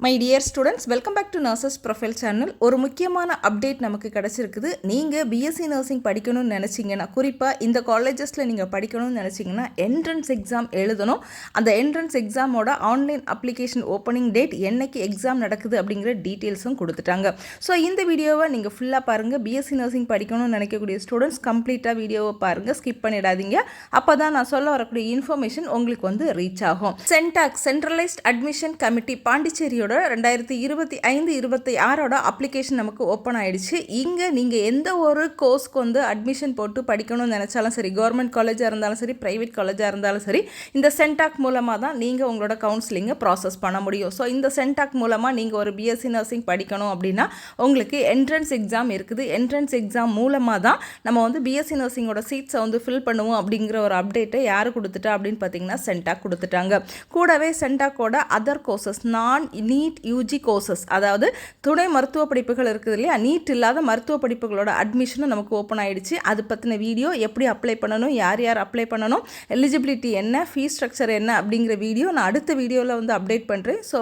My dear students, welcome back to nurses profile channel. ஒரு முக்கியமான update நமக்கு கிடச்சிருக்குது. நீங்கள் பிஎஸ்சி நர்சிங் படிக்கணும்னு நினச்சிங்கன்னா, குறிப்பாக இந்த காலேஜஸில் நீங்கள் படிக்கணும்னு நினச்சிங்கன்னா என்ட்ரன்ஸ் எக்ஸாம் எழுதணும். அந்த என்ட்ரன்ஸ் எக்ஸாமோட ஆன்லைன் அப்ளிகேஷன் ஓப்பனிங் டேட், என்னைக்கு எக்ஸாம் நடக்குது அப்படிங்கிற டீட்டெயில்ஸும் கொடுத்துட்டாங்க. ஸோ இந்த வீடியோவை நீங்கள் ஃபுல்லாக பாருங்கள். பிஎஸ்சி நர்சிங் படிக்கணும்னு நினைக்கக்கூடிய ஸ்டூடெண்ட்ஸ் கம்ப்ளீட்டாக வீடியோவை பாருங்கள், ஸ்கிப் பண்ணிடாதீங்க. அப்போ தான் நான் சொல்ல வரக்கூடிய இன்ஃபர்மேஷன் உங்களுக்கு ரீச் ஆகும். சென்டாக் சென்ட்ரலைஸ்ட் அட்மிஷன் கமிட்டி பாண்டிச்சேரியோட 2025-26 அப்ளிகேஷன் நமக்கு ஓப்பன் ஆயிடுச்சு. இங்கே நீங்கள் எந்த ஒரு கோர்ஸ்க்கு அட்மிஷன் போட்டு படிக்கணும்னு நினச்சாலும் சரி, கவர்மெண்ட் காலேஜாக இருந்தாலும் சரி, ப்ரைவேட் காலேஜாக இருந்தாலும் சரி, இந்த சென்டாக் மூலமாக தான் நீங்கள் உங்களோட கவுன்சிலிங்கை ப்ராசஸ் பண்ண முடியும். ஸோ இந்த சென்டாக் மூலமாக நீங்கள் ஒரு பிஎஸ்சி நர்சிங் படிக்கணும் அப்படின்னா உங்களுக்கு என்ட்ரன்ஸ் எக்ஸாம் இருக்குது. என்ட்ரன்ஸ் எக்ஸாம் மூலமாக தான் நம்ம பிஎஸ்சி நர்சிங்கோட சீட்ஸை ஃபில் பண்ணுவோம் அப்படிங்கிற ஒரு அப்டேட்டை யார் கொடுத்துட்டா அப்படின்னு பார்த்தீங்கன்னா சென்டாக் கொடுத்துட்டாங்க. கூடவே சென்டாக்கோட அதர் கோர்சஸ், நான் நீட் யூஜி கோர்சஸ், அதாவது துணை மருத்துவ படிப்புகள் இருக்குது இல்லையா, நீட் இல்லாத மருத்துவ படிப்புகளோட அட்மிஷனும் நமக்கு ஓப்பன் ஆகிடுச்சு. அது பற்றின வீடியோ, எப்படி அப்ளை பண்ணணும், யார் யார் அப்ளை பண்ணணும், எலிஜிபிலிட்டி என்ன, ஃபீஸ் ஸ்ட்ரக்சர் என்ன அப்படிங்கிற வீடியோ நான் அடுத்த வீடியோவில் அப்டேட் பண்ணுறேன். ஸோ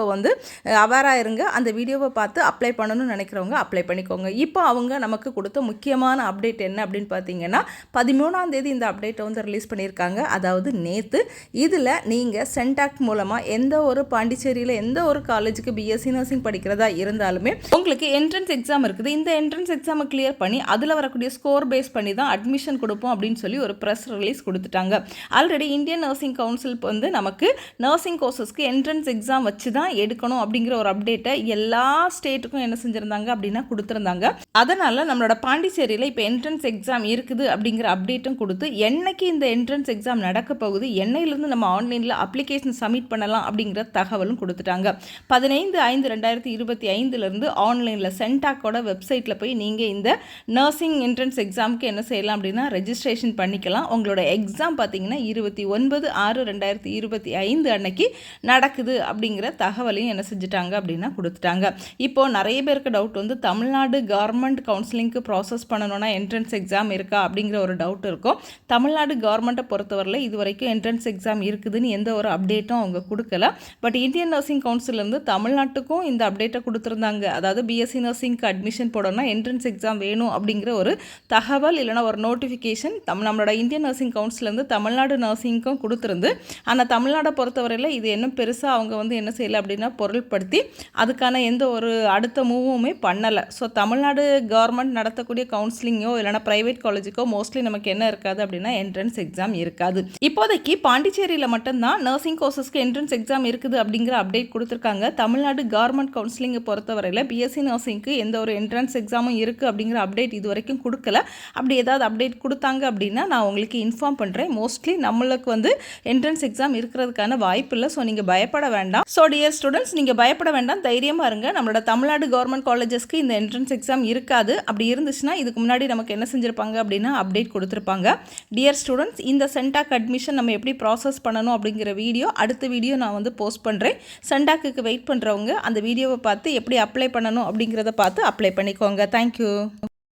அவேராக இருங்க. அந்த வீடியோவை பார்த்து அப்ளை பண்ணணும்னு நினைக்கிறவங்க அப்ளை பண்ணிக்கோங்க. இப்போ அவங்க நமக்கு கொடுத்த முக்கியமான அப்டேட் என்ன அப்படின்னு பார்த்தீங்கன்னா, 13ஆம் தேதி இந்த அப்டேட்டை ரிலீஸ் பண்ணியிருக்காங்க. அதாவது நேற்று. இதில் நீங்கள் சென்டாக் மூலமாக எந்த ஒரு பாண்டிச்சேரியில் எந்த ஒரு காலேஜுக்கு பிஎஸ்சி நர்சிங் படிக்கிறதா இருந்தாலுமே உங்களுக்கு என்ட்ரன்ஸ் எக்ஸாம் இருக்குது. இந்த என்ட்ரன்ஸ் எக்ஸாமை கிளியர் பண்ணி அதில் வரக்கூடிய ஸ்கோர் பேஸ் பண்ணி தான் அட்மிஷன் கொடுப்போம் அப்படின்னு சொல்லி ஒரு ப்ரெஸ் ரிலீஸ் கொடுத்துட்டாங்க. ஆல்ரெடி இந்தியன் நர்சிங் கவுன்சில் நமக்கு நர்சிங் கோர்சஸ்க்கு என்ட்ரன்ஸ் எக்ஸாம் வச்சு தான் எடுக்கணும் அப்படிங்கிற ஒரு அப்டேட்டை எல்லா ஸ்டேட்டுக்கும் என்ன செஞ்சுருந்தாங்க அப்படின்னா கொடுத்துருந்தாங்க. அதனால் நம்மளோட பாண்டிச்சேரியில் இப்போ என்ட்ரன்ஸ் எக்ஸாம் இருக்குது அப்படிங்கிற அப்டேட்டும் கொடுத்து, என்னைக்கு இந்த என்ட்ரன்ஸ் எக்ஸாம் நடக்க போகுது, என்னையிலேருந்து நம்ம ஆன்லைனில் அப்ளிகேஷன் சப்மிட் பண்ணலாம் அப்படிங்கிற தகவலும் கொடுத்துட்டாங்க. 15/5/2025 ஆன்லைனில் சென்டாக்கோட வெப்சைட்டில் போய் நீங்கள் இந்த நர்சிங் என்ட்ரன்ஸ் எக்ஸாமுக்கு என்ன செய்யலாம் அப்படின்னா ரெஜிஸ்ட்ரேஷன் பண்ணிக்கலாம். உங்களோட எக்ஸாம் பார்த்தீங்கன்னா 29/6/2025 அன்னைக்கு நடக்குது அப்படிங்கிற தகவலையும் என்ன செஞ்சுட்டாங்க அப்படின்னா கொடுத்துட்டாங்க. இப்போது நிறைய பேருக்கு டவுட் தமிழ்நாடு கவர்மெண்ட் கவுன்சிலிங்க்கு ப்ராசஸ் பண்ணணும்னா என்ட்ரன்ஸ் எக்ஸாம் இருக்கா அப்படிங்கிற ஒரு டவுட் இருக்கும். தமிழ்நாடு கவர்மெண்ட்டை பொறுத்தவரையில் இது வரைக்கும் என்ட்ரன்ஸ் எக்ஸாம் இருக்குதுன்னு எந்த ஒரு அப்டேட்டும் அவங்க கொடுக்கல. பட் இந்தியன் நர்சிங் கவுன்சிலேருந்து தமிழ்நாட்டுக்கும் இந்த அப்டேட்டை கொடுத்துருந்தாங்க. அதாவது பிஎஸ்சி நர்சிங்க்கு அட்மிஷன் போடணும்னா என்ட்ரன்ஸ் எக்ஸாம் வேணும் அப்படிங்கிற ஒரு தகவல், இல்லைனா ஒரு நோட்டிஃபிகேஷன் நம்மளோட இந்தியன் நர்சிங் கவுன்சிலேருந்து தமிழ்நாடு நர்சிங்க்கும் கொடுத்துருந்து, ஆனால் தமிழ்நாடை பொறுத்தவரையில் இது இன்னும் பெருசாக அவங்க என்ன செய்யலை அப்படின்னா பொருள்படுத்தி அதுக்கான எந்த ஒரு அடுத்த மூவுமே பண்ணலை. ஸோ தமிழ்நாடு கவர்மெண்ட் நடத்தக்கூடிய கவுன்சிலிங்கோ இல்லைனா ப்ரைவேட் காலேஜுக்கோ மோஸ்ட்லி நமக்கு என்ன இருக்காது அப்படின்னா என்ட்ரன்ஸ் எக்ஸாம் இருக்காது. இப்போதைக்கு பாண்டிச்சேரியில் மட்டும்தான் நர்சிங் கோர்சஸ்க்கு என்ட்ரன்ஸ் எக்ஸாம் இருக்குது அப்படிங்கிற அப்டேட் கொடுத்துருக்காங்க. தமிழ்நாடு கவர்மெண்ட் கவுன்சிலிங்கை பொறுத்தவரையில் பிஎஸ்சி நர்சிங்க்கு எந்த ஒரு என்ட்ரன்ஸ் எக்ஸாமும் இருக்குது அப்படிங்கிற அப்டேட் இது வரைக்கும் கொடுக்கல. அப்படி ஏதாவது அப்டேட் கொடுத்தாங்க அப்படின்னா நான் உங்களுக்கு இன்ஃபார்ம் பண்ணுறேன். மோஸ்ட்லி நம்மளுக்கு என்ட்ரன்ஸ் எக்ஸாம் இருக்கிறதுக்கான வாய்ப்பு இல்லை. ஸோ நீங்கள் பயப்பட வேண்டாம். ஸோ டியர் ஸ்டூடெண்ட்ஸ், நீங்கள் பயப்பட வேண்டாம், தைரியமாக இருங்க. நம்மளோட தமிழ்நாடு கவர்மெண்ட் காலேஜஸ்க்கு இந்த என்ட்ரன்ஸ் எக்ஸாம் இருக்காது. அப்படி இருந்துச்சுன்னா இதுக்கு முன்னாடி நமக்கு என்ன செஞ்சுருப்பாங்க அப்படின்னா அப்டேட் கொடுத்துருப்பாங்க. டியர் ஸ்டூடெண்ட்ஸ், இந்த சென்டாக் அட்மிஷன் நம்ம எப்படி ப்ராசஸ் பண்ணணும் அப்படிங்கிற வீடியோ அடுத்த வீடியோ நான் போஸ்ட் பண்ணுறேன். சென்டாக்கு வெயிட் பண்ணுறவங்க அந்த வீடியோவை பார்த்து எப்படி அப்ளை பண்ணணும் அப்படிங்கிறத பார்த்து அப்ளை பண்ணிக்கோங்க. தேங்க்யூ.